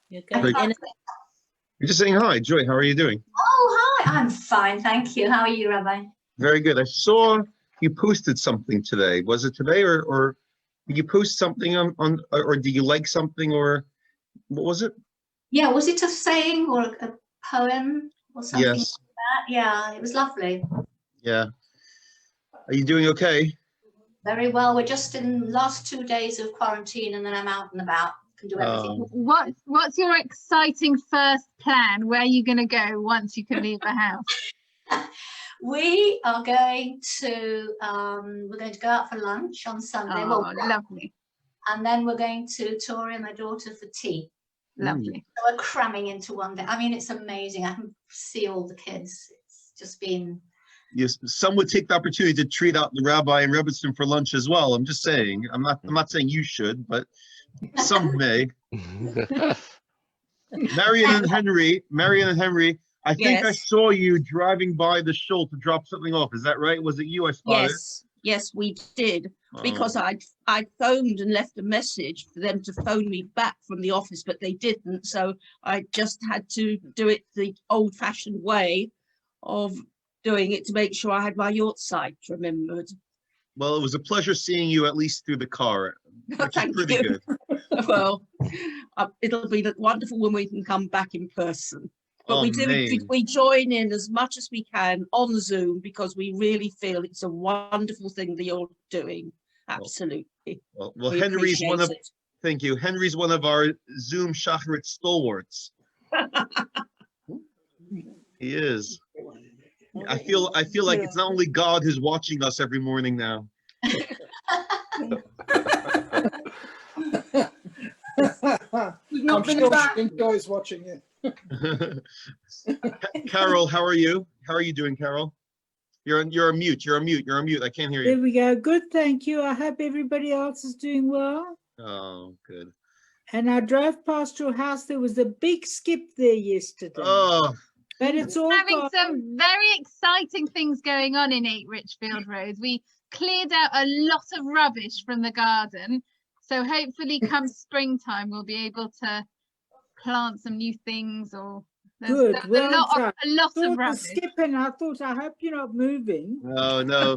You're going in. You're just saying hi. Joy, how are you doing? Oh, hi. I'm fine, thank you. How are you, Rabbi? Very good. I saw you posted something today. Was it today or did you post something on or do you like something or what was it? Yeah, was it a saying or a poem or something like Yes. that? Yeah, it was lovely. Yeah. Are you doing okay? Very well. We're just in last 2 days of quarantine and then I'm out and about. Can do everything. What's your exciting first plan? Where are you going to go once you can leave the house? We are going to go out for lunch on Sunday. Oh, lovely. And then we're going to Tori and my daughter for tea. Lovely. So we're cramming into one day. I mean, it's amazing. I can see all the kids. It's just been. Yes, some would take the opportunity to treat out the rabbi and Rebbitzin for lunch as well. I'm just saying. I'm not saying you should, but some may. Marion and Henry, I think I saw you driving by the shul to drop something off. Is that right? Was it you I spotted? Yes, we did. Because I phoned and left a message for them to phone me back from the office, but they didn't. So I just had to do it the old-fashioned way of doing it to make sure I had my yahrzeit remembered. Well, it was a pleasure seeing you at least through the car, which is pretty good. Well, it'll be wonderful when we can come back in person. But we join in as much as we can on Zoom because we really feel it's a wonderful thing that you're doing. Absolutely. Well, Henry's thank you. Henry's one of our Zoom Shacharit stalwarts. He is. I feel like it's not only God who's watching us every morning now. I'm sure Shinko watching you. Carol, how are you? How are you doing, Carol? You're on mute. You're on mute. I can't hear you. There we go. Good, thank you. I hope everybody else is doing well. Oh, good. And I drove past your house. There was a big skip there yesterday. Oh. But it's all having some very exciting things going on in 8 Richfield Road. We cleared out a lot of rubbish from the garden. So hopefully come springtime, we'll be able to plant some new things or good. A lot of rubbish. Skipping, I thought, I hope you're not moving. No.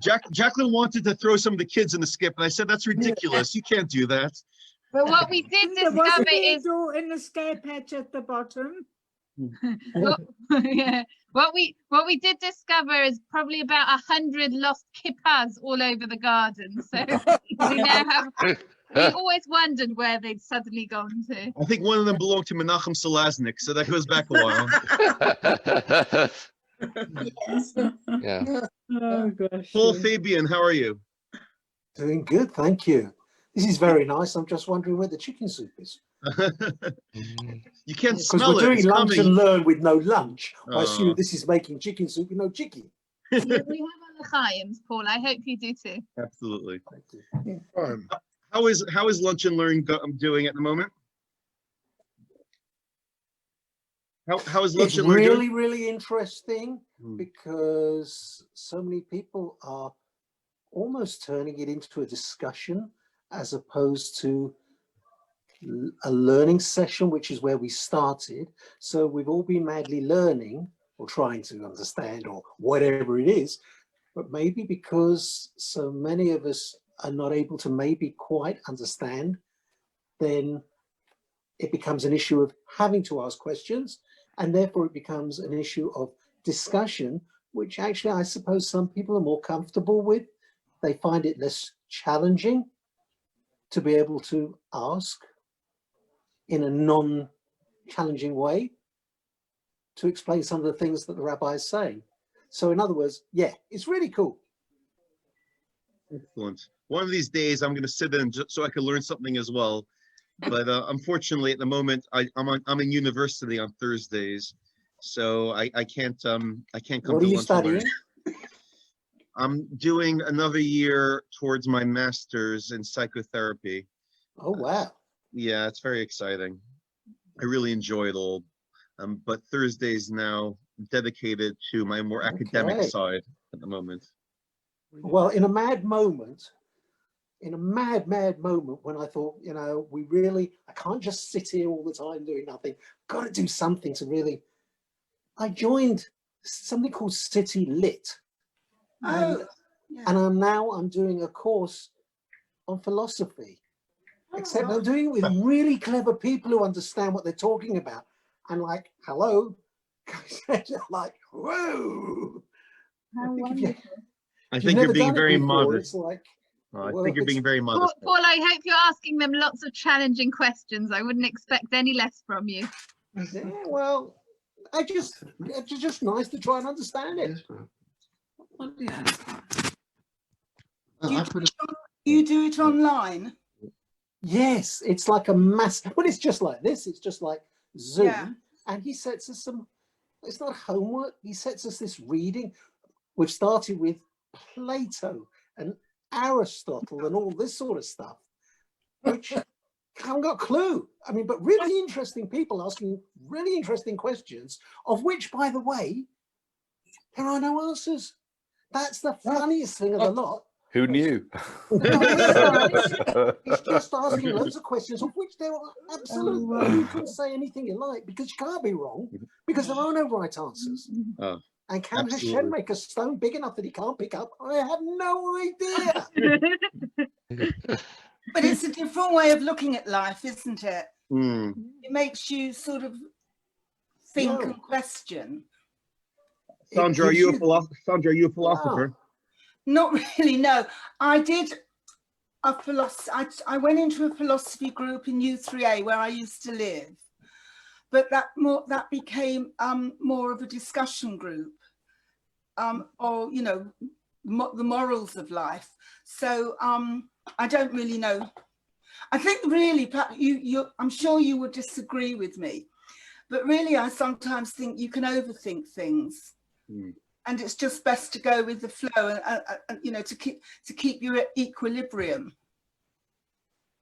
Jacqueline wanted to throw some of the kids in the skip, and I said, that's ridiculous. You can't do that. But what we did discover is an escape hatch at the bottom. What we did discover is probably about 100 lost kippas all over the garden. So we now have. We always wondered where they'd suddenly gone to. I think one of them belonged to Menachem Selaznik, so that goes back a while. Yes. Yeah. Oh gosh. Paul Fabian, how are you? Doing good, thank you. This is very nice. I'm just wondering where the chicken soup is. You can't smell it. Because we're doing lunch coming. and learn with no lunch. I assume this is making chicken soup with no chicken. Yeah, we have our Lechaims, Paul. I hope you do too. Absolutely. How is lunch and learn doing at the moment? How is lunch and learn doing? Really interesting because so many people are almost turning it into a discussion as opposed to a learning session, which is where we started. So we've all been madly learning or trying to understand or whatever it is, but maybe because so many of us are not able to maybe quite understand, then it becomes an issue of having to ask questions, and therefore it becomes an issue of discussion, which actually I suppose some people are more comfortable with. They find it less challenging to be able to ask in a non-challenging way to explain some of the things that the rabbi is saying. So in other words, yeah, it's really cool. Excellent. One of these days I'm going to sit in just so I can learn something as well. But unfortunately, at the moment, I'm in university on Thursdays, so I can't come What to are you lunch. studying? I'm doing another year towards my master's in psychotherapy. Oh wow! Yeah, it's very exciting. I really enjoy it all. But Thursdays now dedicated to my more academic side at the moment. Well, in a mad moment, in a mad moment when I thought, you know, I can't just sit here all the time doing nothing. Got to do something to really. I joined something called City Lit. Oh, yeah. And I'm doing a course on philosophy. Except I'm doing it with really clever people who understand what they're talking about. And like, hello, like, whoa. I think you're being very It's modest. like, I think you're being very modest. Paul, I hope you're asking them lots of challenging questions. I wouldn't expect any less from you. yeah, well, it's just nice to try and understand it. Yeah. You do it online? Yes, it's like a mass, but it's just like this. It's just like Zoom. Yeah. And he sets us it's not homework. He sets us this reading. We've started with Plato and Aristotle and all this sort of stuff, which I haven't got a clue. I mean, but really interesting people asking really interesting questions, of which, by the way, there are no answers. That's the funniest thing of the lot. Who knew? It's just asking loads of questions, of which there are absolutely, you can say anything you like, because you can't be wrong, because there are no right answers. Oh, and can absolutely. Hashem make a stone big enough that he can't pick up? I have no idea. But it's a different way of looking at life, isn't it? Mm. It makes you sort of think and question. Sandra, are you a philosopher? Sandra, are you a philosopher? Not really, no. I did a philosophy. I went into a philosophy group in U3A where I used to live, but that became more of a discussion group, or you know, the morals of life. So I don't really know. I think really, I'm sure you would disagree with me, but really, I sometimes think you can overthink things. Mm. And it's just best to go with the flow, and you know, to keep your equilibrium.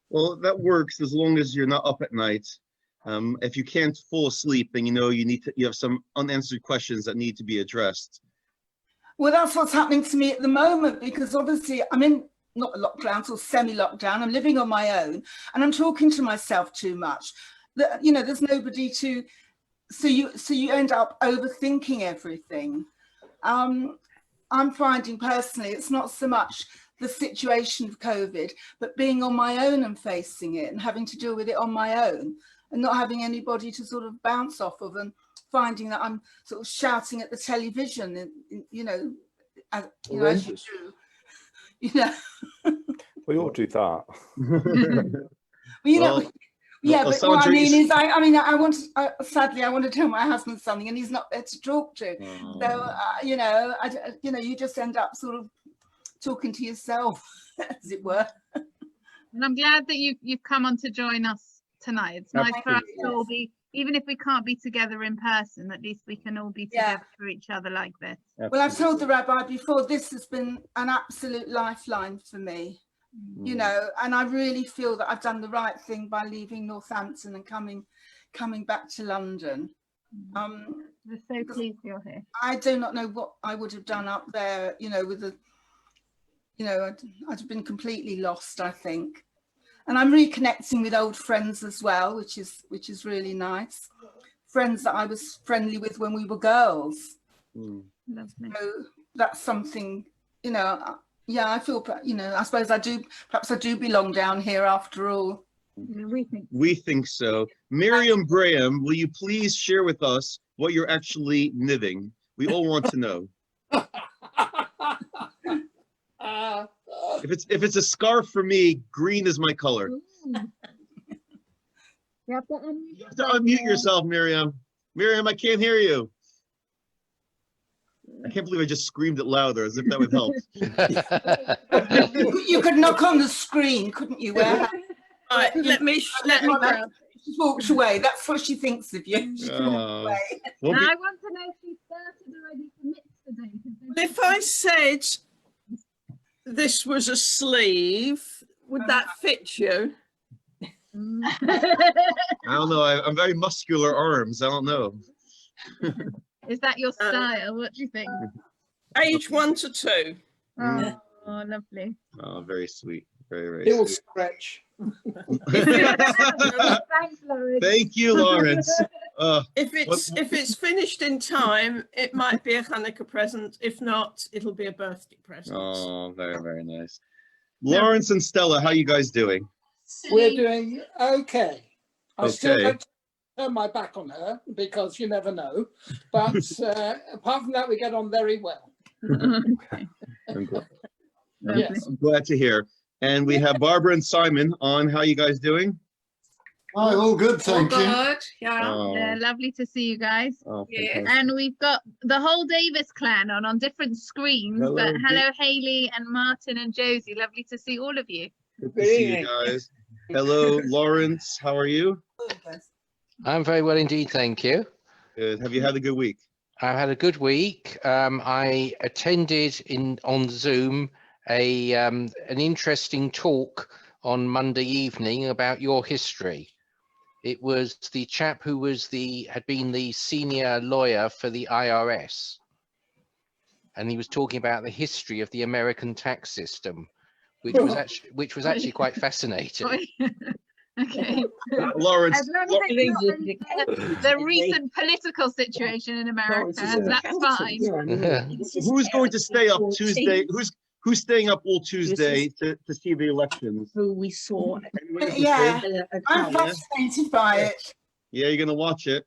Well, that works as long as you're not up at night. If you can't fall asleep, then you know you have some unanswered questions that need to be addressed. Well, that's what's happening to me at the moment, because obviously I'm in not a lockdown or semi-lockdown. I'm living on my own, and I'm talking to myself too much. That, you know, there's nobody to, so you end up overthinking everything. I'm finding personally, it's not so much the situation of COVID, but being on my own and facing it and having to deal with it on my own and not having anybody to sort of bounce off of, and finding that I'm sort of shouting at the television, and, you know, as you do, you know. We all do that. Well, you know, yeah, but what I mean is, sadly, I want to tell my husband something, and he's not there to talk to. So, you know, you just end up sort of talking to yourself, as it were. And I'm glad that you've come on to join us tonight. It's nice for us to all be, even if we can't be together in person, at least we can all be together for each other like this. Well, I've told the rabbi before, this has been an absolute lifeline for me. You know, and I really feel that I've done the right thing by leaving Northampton and coming back to London. We're so pleased you're here. I do not know what I would have done up there, you know, with I'd have been completely lost, I think. And I'm reconnecting with old friends as well, which is really nice. Friends that I was friendly with when we were girls. Lovely. So that's something, you know. Yeah, I feel, you know, I suppose perhaps I do belong down here after all. We think so. Miriam Graham, will you please share with us what you're actually knitting? We all want to know. If it's a scarf for me, green is my color. You have to unmute yourself, Miriam. Miriam, I can't hear you. I can't believe I just screamed it louder, as if that would help. You could knock on the screen, couldn't you? Right, let me she walked away. That's what she thinks of you. Well, I want to know if she started already to knit today. If I said this was a sleeve, would that fit you? I don't know. I'm very muscular arms. I don't know. Is that your style? What do you think? Age 1 to 2. Oh, lovely. Oh, very sweet. Very, very He will sweet. stretch. Thanks, Lauren. Thank you, Lawrence. If What- it's finished in time, it might be a Hanukkah present. If not, it'll be a birthday present. Oh, very, very nice. Lawrence and Stella, how you guys doing? We're doing okay. I still Okay. don't turn my back on her because you never know. But apart from that, we get on very well. I'm glad, Yes. I'm glad to hear. And we have Barbara and Simon on. How you guys doing? Hi, all good, All thank you. good, yeah. Oh, Yeah, lovely to see you guys. Yeah. fantastic. And we've got the whole Davis clan on different screens. Hello, but Dee. hello, Hayley and Martin and Josie. Lovely to see all of you. Good to see you guys. Hello, Lawrence. How are you? I'm very well indeed, thank you. Good. Have you had a good week? I've had a good week. I attended on Zoom an interesting talk on Monday evening about your history. It was the chap who had been the senior lawyer for the IRS, and he was talking about the history of the American tax system, which was actually quite fascinating. Okay. Lawrence, As long as it's not the recent political situation in America, that's fine. who's going to stay up Tuesday? Who's staying up all Tuesday to see the elections? Who we saw. Yeah, I'm fascinated by it. Yeah, you're gonna watch it.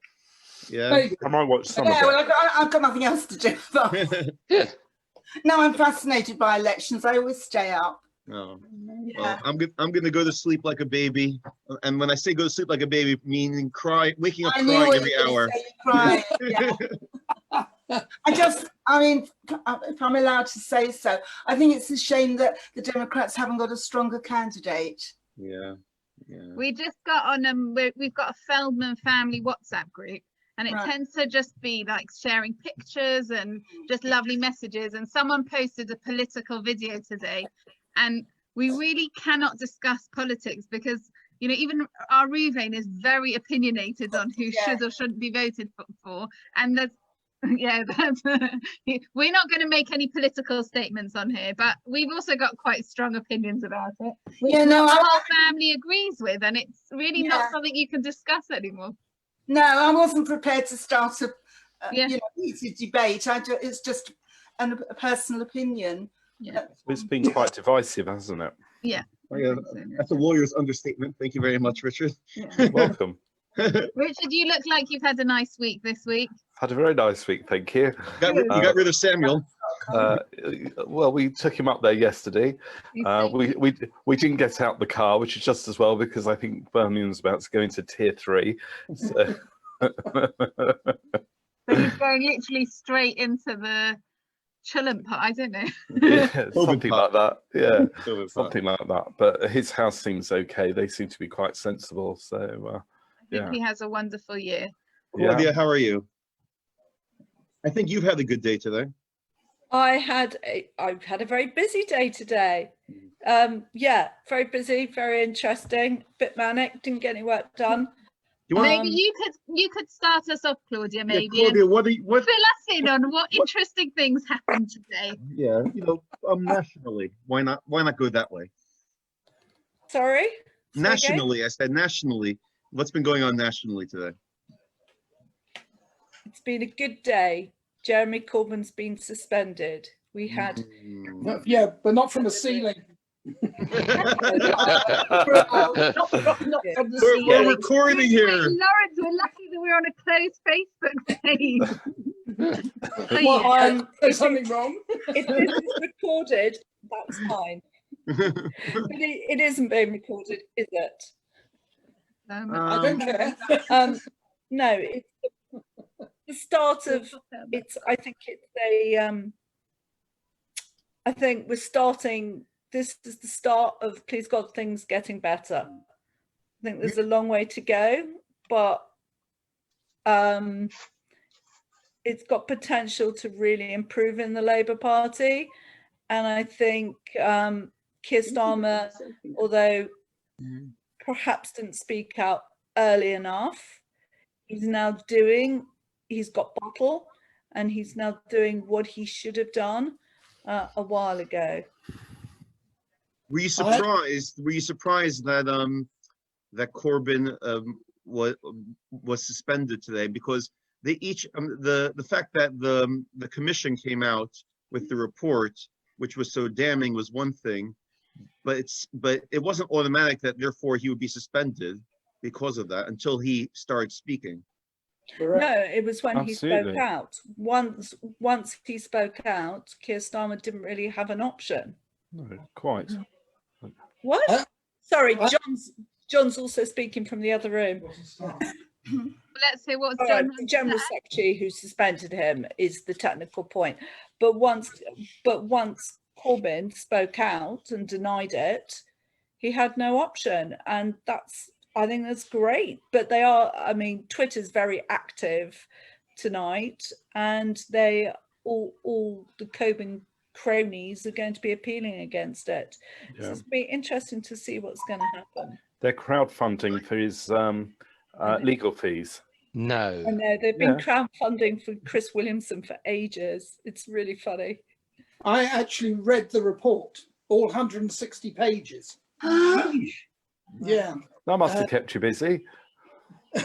Yeah. Hey, I might watch some Yeah, of well, I've got nothing else to do. But no, I'm fascinated by elections. I always stay up. Oh. Yeah. Well, I'm gonna go to sleep like a baby, and when I say go to sleep like a baby, meaning waking up I knew crying what every you were hour. gonna say, crying, yeah. I mean, if I'm allowed to say so, I think it's a shame that the Democrats haven't got a stronger candidate. Yeah. Yeah. We just got on we've got a Feldman family WhatsApp group, and it Right. tends to just be like sharing pictures and just lovely messages. And someone posted a political video today, and we really cannot discuss politics because, you know, even our Ruvain is very opinionated on who should or shouldn't be voted for. And there's, yeah, we're not going to make any political statements on here, but we've also got quite strong opinions about it, which Yeah, no, the I- whole family agrees with, and it's really not something you can discuss anymore. No, I wasn't prepared to start a Yeah. heated debate. It's just a personal opinion. Yeah. It's been quite divisive, hasn't it? Yeah. Oh, yeah, that's a lawyer's understatement. Thank you very much, Richard. Welcome. Richard, you look like you've had a nice week this week. Had a very nice week, thank you. You got rid of Samuel. Well, we took him up there yesterday. We didn't get out the car, which is just as well because I think Birmingham's about to go into tier 3. So. So he's going literally straight into the chulent pot. I don't know. Yeah, something like that. Yeah, COVID something like that. But his house seems okay. They seem to be quite sensible. So I think he has a wonderful year. Claudia, how are you? I think you've had a good day today. I've had a very busy day today. Yeah, very busy, very interesting, bit manic, didn't get any work done. Maybe you could start us off, Claudia, maybe. Yeah, Claudia, and fill us in on what interesting things happened today. Yeah, nationally. Why not go that way? Sorry? Say again? Nationally, I said nationally. What's been going on nationally today? It's been a good day. Jeremy Corbyn's been suspended. We had Yeah, but not from the ceiling. We're recording here. Lawrence, we're lucky that we're on a closed Facebook page. Well, there's something wrong. If this is recorded, that's fine. But it isn't being recorded, is it? I don't care. No, it's the start of it's. I think it's a. I think we're starting. This is the start of, please God, things getting better. I think there's a long way to go, but it's got potential to really improve in the Labour Party. And I think Keir Starmer, although perhaps didn't speak out early enough, he's got bottle, and he's now doing what he should have done a while ago. Were you surprised? Were you surprised that that Corbyn was suspended today? Because they each the fact that the commission came out with the report, which was so damning, was one thing, but it wasn't automatic that therefore he would be suspended because of that until he started speaking. No, it was when he Absolutely. spoke out. Once he spoke out, Keir Starmer didn't really have an option. No, quite. What? Sorry, John's also speaking from the other room. Let's say what's All John right, the General Secretary who suspended him is the technical point. But once Corbyn spoke out and denied it, he had no option, and I think that's great. But they are, I mean, Twitter's very active tonight, and they all the Corbyn cronies are going to be appealing against it. Yeah. So it's be interesting to see what's going to happen. They're crowdfunding for his legal fees. No. I know they've been crowdfunding for Chris Williamson for ages. It's really funny. I actually read the report, all 160 pages. Yeah. That must have kept you busy. I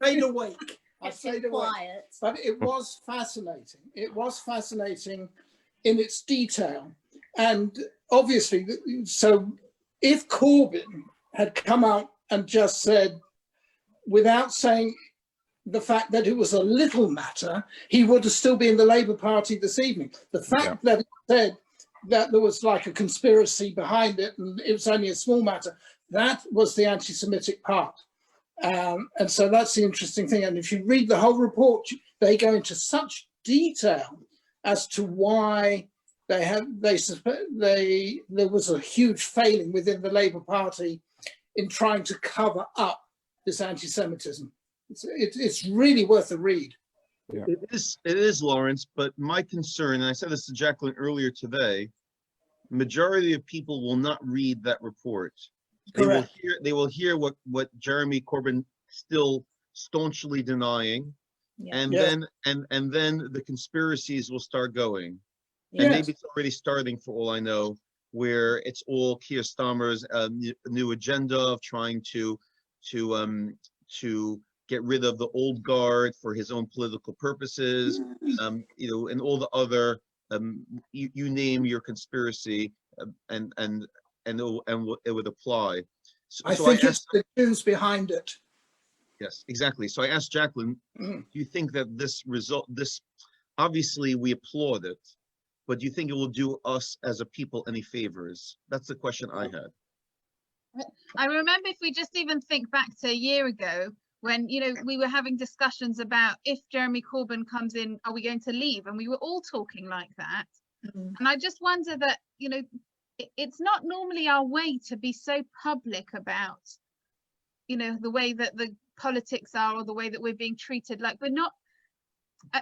stayed awake. I Kept stayed it awake. quiet. But it was fascinating. It was fascinating in its detail. And obviously, so if Corbyn had come out and just said, without saying the fact that it was a little matter, he would have still been in the Labour Party this evening. The fact that he said that there was like a conspiracy behind it and it was only a small matter, that was the anti-Semitic part. And so that's the interesting thing. And if you read the whole report, they go into such detail as to why there was a huge failing within the Labour Party in trying to cover up this anti-Semitism. It's really worth a read. Yeah. It is, Lawrence, but my concern, and I said this to Jacqueline earlier today, majority of people will not read that report. They will hear what Jeremy Corbyn still staunchly denying, and then the conspiracies will start going. And maybe it's already starting, for all I know, where it's all Keir Starmer's new agenda of trying to get rid of the old guard for his own political purposes, and all the other you name your conspiracy, and it would apply. I think it's the Jews behind it. Yes, exactly. So I asked Jacqueline, do you think that this obviously we applaud it, but do you think it will do us as a people any favors? That's the question I had. I remember, if we just even think back to a year ago, when, we were having discussions about, if Jeremy Corbyn comes in, are we going to leave? And we were all talking like that. And I just wonder that, it's not normally our way to be so public about, the way that the politics are, or the way that we're being treated. Like, we're not,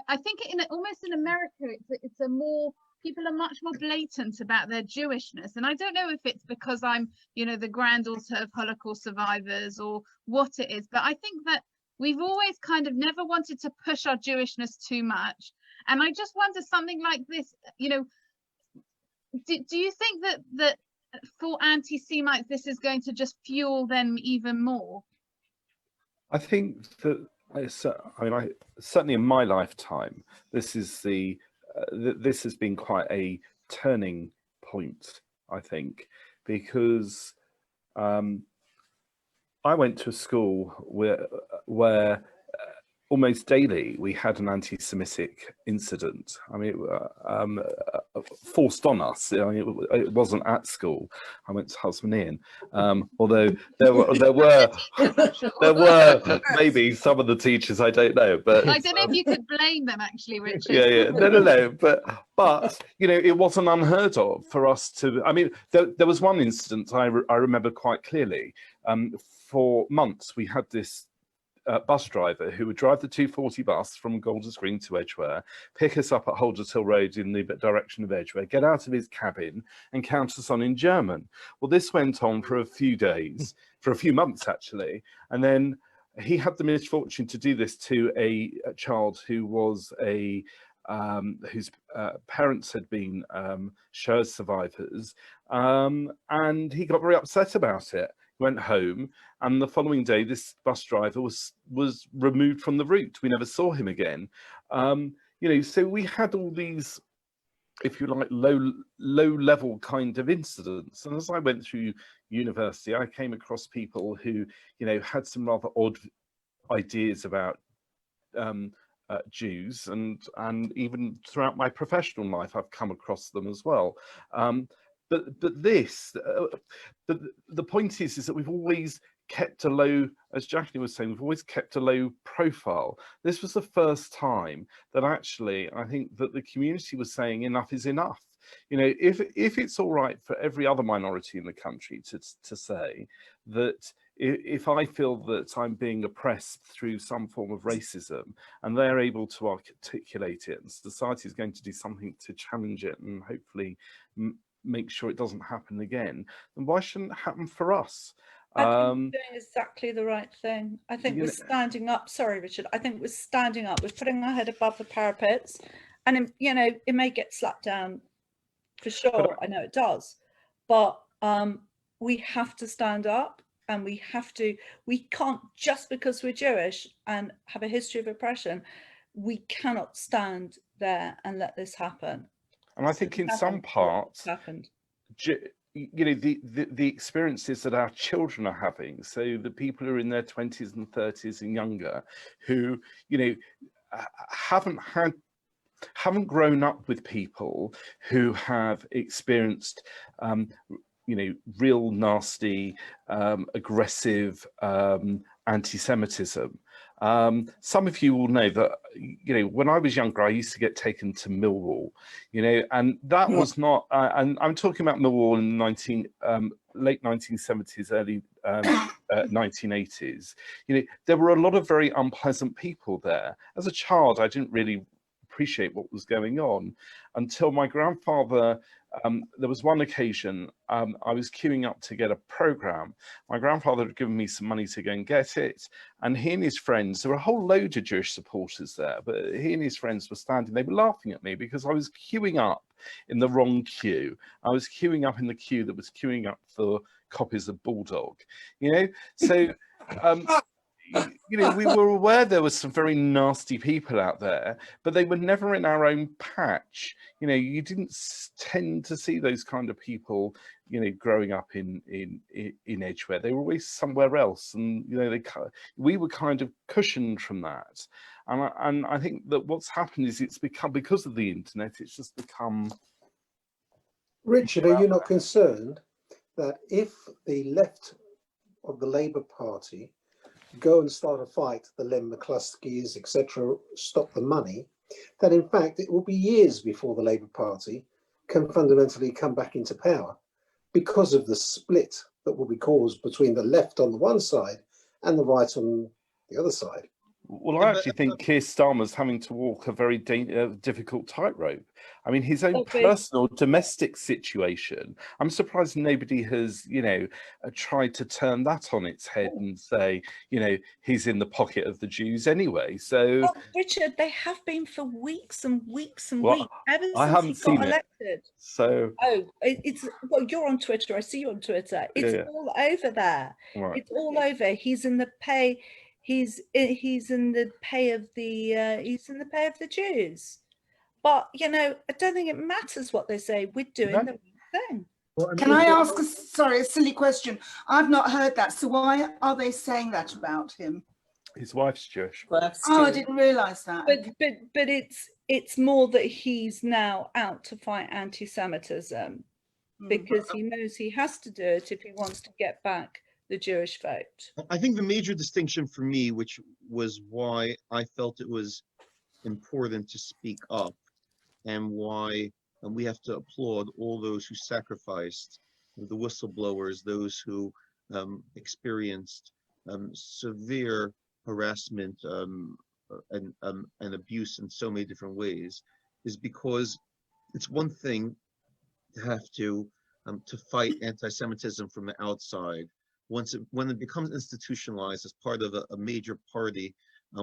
I think almost in America, it's a more, people are much more blatant about their Jewishness. And I don't know if it's because I'm, the granddaughter of Holocaust survivors or what it is, but I think that we've always kind of never wanted to push our Jewishness too much. And I just wonder, something like this, do you think that for anti-Semites, this is going to just fuel them even more? I think that, certainly in my lifetime, this has been quite a turning point, I think, because I went to a school where almost daily we had an anti-Semitic incident. I mean, forced on us. I mean, it wasn't at school. I went to Husman, although there were maybe some of the teachers, I don't know, but I don't know if you could blame them, actually, Richard. Yeah, no, but it wasn't unheard of for us to. I mean, there was one incident I remember quite clearly. For months, we had this bus driver who would drive the 240 bus from Golders Green to Edgware, pick us up at Holders Hill Road in the direction of Edgware, get out of his cabin and count us on in German. Well, this went on for a few days, for a few months actually, and then he had the misfortune to do this to a child who was a whose parents had been Shoah survivors, and he got very upset about it. He went home, and the following day, this bus driver was removed from the route. We never saw him again. You know, so we had all these, if you like, low level kind of incidents. And as I went through university, I came across people who, you know, had some rather odd ideas about Jews, and even throughout my professional life, I've come across them as well. But the point is that we've always kept a low, as Jacqueline was saying, we've always kept a low profile. This was the first time that actually I think that the community was saying enough is enough. You know, if it's all right for every other minority in the country to say that if I feel that I'm being oppressed through some form of racism and they're able to articulate it, and society is going to do something to challenge it and hopefully make sure it doesn't happen again, then why shouldn't it happen for us? I think we're doing exactly the right thing. I think we're standing up. Sorry, Richard. I think we're standing up. We're putting our head above the parapets, and you know, it may get slapped down for sure. I know it does, but we have to stand up, and we can't, just because we're Jewish and have a history of oppression, we cannot stand there and let this happen. And I think in some parts, you know, the experiences that our children are having, so the people who are in their 20s and 30s and younger, who, you know, haven't grown up with people who have experienced you know, real nasty, aggressive anti-Semitism. Some of you will know that, you know, when I was younger, I used to get taken to Millwall, you know, and that was not, and I'm talking about Millwall in the late 1970s, early 1980s. You know, there were a lot of very unpleasant people there. As a child, I didn't really appreciate what was going on until my grandfather, there was one occasion, I was queuing up to get a program. My grandfather had given me some money to go and get it, and he and his friends, there were a whole load of Jewish supporters there, but he and his friends were standing, they were laughing at me because I was queuing up in the wrong queue. I was queuing up in the queue that was queuing up for copies of Bulldog, you know? So, you know, we were aware there were some very nasty people out there, but they were never in our own patch. You know, you didn't tend to see those kind of people, you know, growing up in Edgware. They were always somewhere else, and you know, we were kind of cushioned from that. And I think that what's happened is it's become, because of the internet, it's just become. Richard, are you not concerned that if the left of the Labour Party go and start a fight, the Len McCluskeys, etc., stop the money, that in fact it will be years before the Labour Party can fundamentally come back into power because of the split that will be caused between the left on the one side and the right on the other side? Well, I actually think Keir Starmer's having to walk a very difficult tightrope. I mean, his own personal domestic situation, I'm surprised nobody has, you know, tried to turn that on its head and say, you know, he's in the pocket of the Jews anyway. So, well, Richard, they have been for weeks and weeks and weeks, ever since he got elected. So, it's, well, you're on Twitter. I see you on Twitter. It's all over there. Right. It's all over. He's in the pay. He's in the pay of the Jews, but you know, I don't think it matters what they say. We're doing the right thing. Can I ask a silly question? I've not heard that. So why are they saying that about him? His wife's Jewish. Oh, I didn't realise that. But it's more that he's now out to fight anti-Semitism because he knows he has to do it if he wants to get back the Jewish vote. I think the major distinction for me, which was why I felt it was important to speak up, and why we have to applaud all those who sacrificed, the whistleblowers, those who experienced severe harassment and abuse in so many different ways, is because it's one thing to have to fight anti-Semitism from the outside. When it becomes institutionalized as part of a major party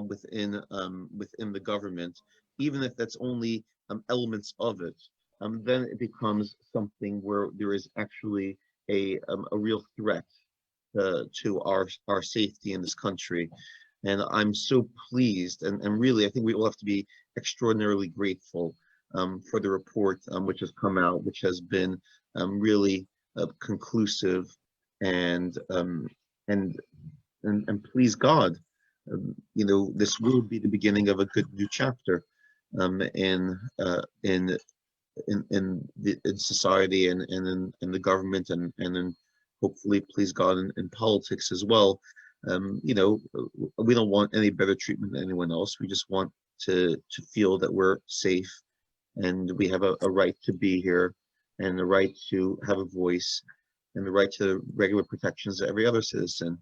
within the government, even if that's only elements of it, then it becomes something where there is actually a real threat to our safety in this country. And I'm so pleased, and really, I think we all have to be extraordinarily grateful for the report which has come out, which has been really conclusive, and please God, you know, this will be the beginning of a good new chapter in society and in the government and in, hopefully, please God, in politics as well. You know, we don't want any better treatment than anyone else. We just want to feel that we're safe and we have a right to be here and the right to have a voice and the right to regular protections that every other citizen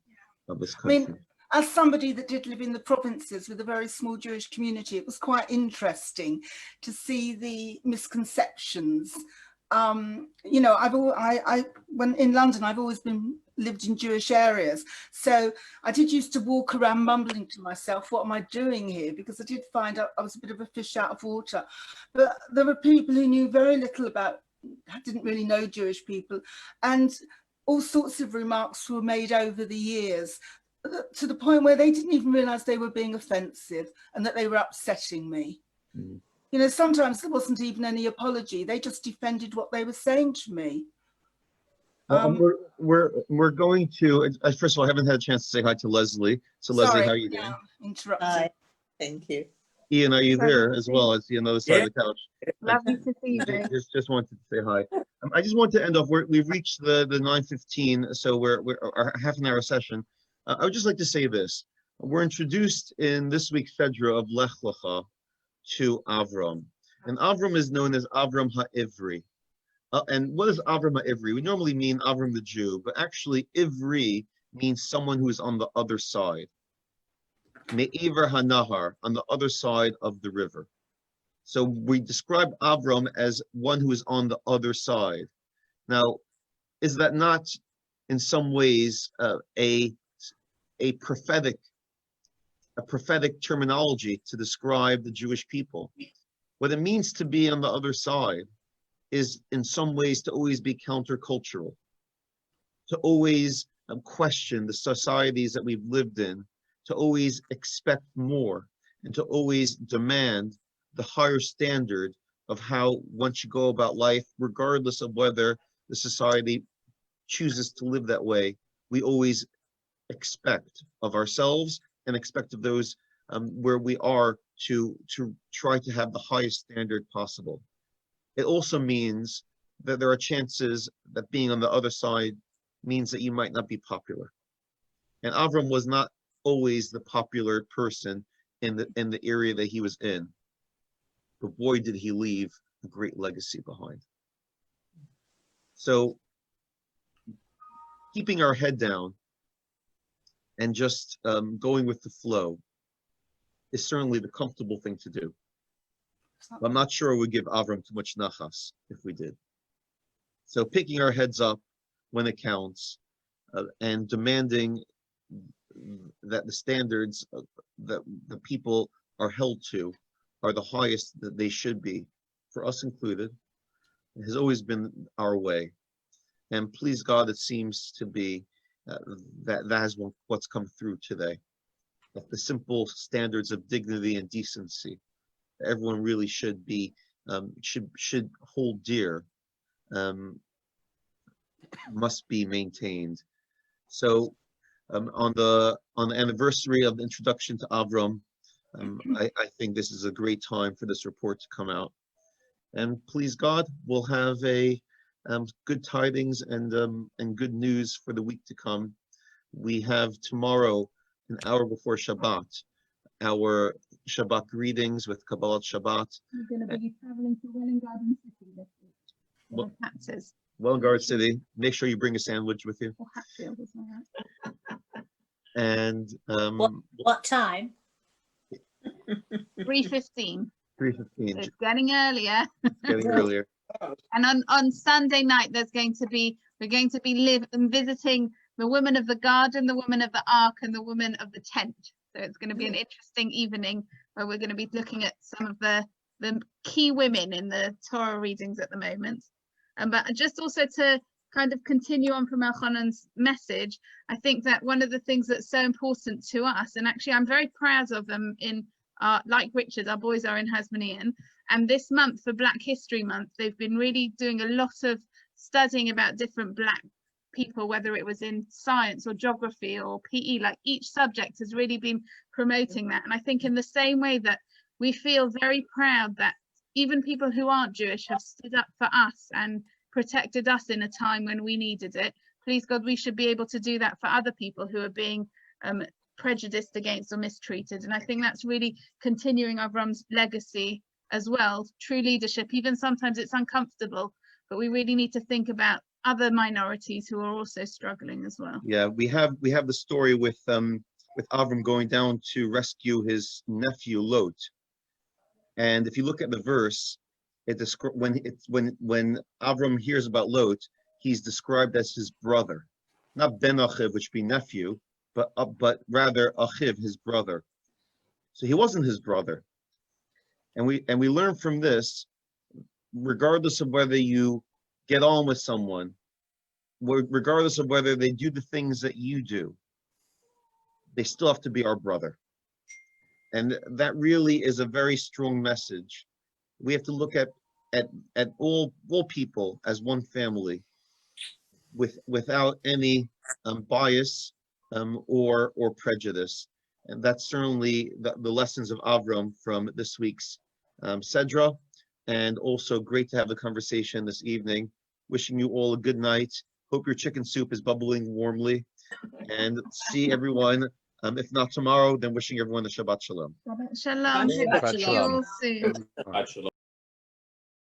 of this country. I mean, as somebody that did live in the provinces with a very small Jewish community, it was quite interesting to see the misconceptions. You know, when in London, I've always lived in Jewish areas. So I did used to walk around mumbling to myself, what am I doing here? Because I did find I was a bit of a fish out of water. But there were people who knew very little about, didn't really know Jewish people. And all sorts of remarks were made over the years to the point where they didn't even realize they were being offensive and that they were upsetting me. Mm. You know, sometimes there wasn't even any apology. They just defended what they were saying to me. We're going to, first of all, I haven't had a chance to say hi to Leslie. So Leslie, how are you doing? Interrupted. Hi, thank you. Ian, are you there as well as the other side of the couch? Lovely to see you. Just wanted to say hi. I just want to end off. We've reached the 9:15, so we're our half an hour session. I would just like to say this: we're introduced in this week's Fedra of Lech Lecha to Avram, and Avram is known as Avram HaIvri. And what is Avram HaIvri? We normally mean Avram the Jew, but actually Ivri means someone who is on the other side. Me'iver HaNahar, on the other side of the river. So we describe Avram as one who is on the other side. Now, is that not in some ways a prophetic terminology to describe the Jewish people? What it means to be on the other side is in some ways to always be countercultural, to always question the societies that we've lived in, to always expect more, and to always demand the higher standard of how one should go about life, regardless of whether the society chooses to live that way. We always expect of ourselves and expect of those where we are to try to have the highest standard possible. It also means that there are chances that being on the other side means that you might not be popular. And Avram was not always the popular person in the area that he was in. But boy, did he leave a great legacy behind. So keeping our head down and just going with the flow is certainly the comfortable thing to do. I'm not sure we give Avram too much nachas if we did. So picking our heads up when it counts and demanding that the standards that the people are held to are the highest that they should be, for us included, has always been our way. And please God, it seems to be that has what's come through today. That the simple standards of dignity and decency everyone really should be should hold dear must be maintained. So on the anniversary of the introduction to Avram, I think this is a great time for this report to come out. And please God, we'll have a good tidings and good news for the week to come. We have tomorrow, an hour before Shabbat, our Shabbat greetings with Kabbalat Shabbat. We're going to be traveling to Welling Garden City this week. Taxes. Welling Garden City. Make sure you bring a sandwich with you. Or Hatfield as well. And what time? 3:15. 3:15. So it's getting earlier. Getting earlier. And on Sunday night, we're going to be visiting the women of the garden, the women of the ark, and the women of the tent. So it's going to be an interesting evening where we're going to be looking at some of the key women in the Torah readings at the moment. But just also to kind of continue on from Elchanan's message, I think that one of the things that's so important to us, and actually I'm very proud of them in like Richard, our boys are in Hasmonean, and this month for Black History Month, they've been really doing a lot of studying about different Black people, whether it was in science or geography or PE, like each subject has really been promoting that. And I think in the same way that we feel very proud that even people who aren't Jewish have stood up for us and protected us in a time when we needed it, please God, we should be able to do that for other people who are being prejudiced against or mistreated. And I think that's really continuing Avram's legacy as well. True leadership, even sometimes it's uncomfortable, but we really need to think about other minorities who are also struggling as well. Yeah, we have the story with Avram going down to rescue his nephew Lot. And if you look at the verse, when Avram hears about Lot, he's described as his brother, not Ben Achiv, which would be nephew, but rather Achiv, his brother. So he wasn't his brother. And we learn from this, regardless of whether you get on with someone, regardless of whether they do the things that you do, they still have to be our brother. And that really is a very strong message. We have to look at all people as one family, without any bias or prejudice. And that's certainly the lessons of Avram from this week's Sedra. And also great to have the conversation this evening. Wishing you all a good night. Hope your chicken soup is bubbling warmly. And see everyone, if not tomorrow, then wishing everyone a Shabbat Shalom. Shalom. Shabbat See you all soon. Shabbat Shalom.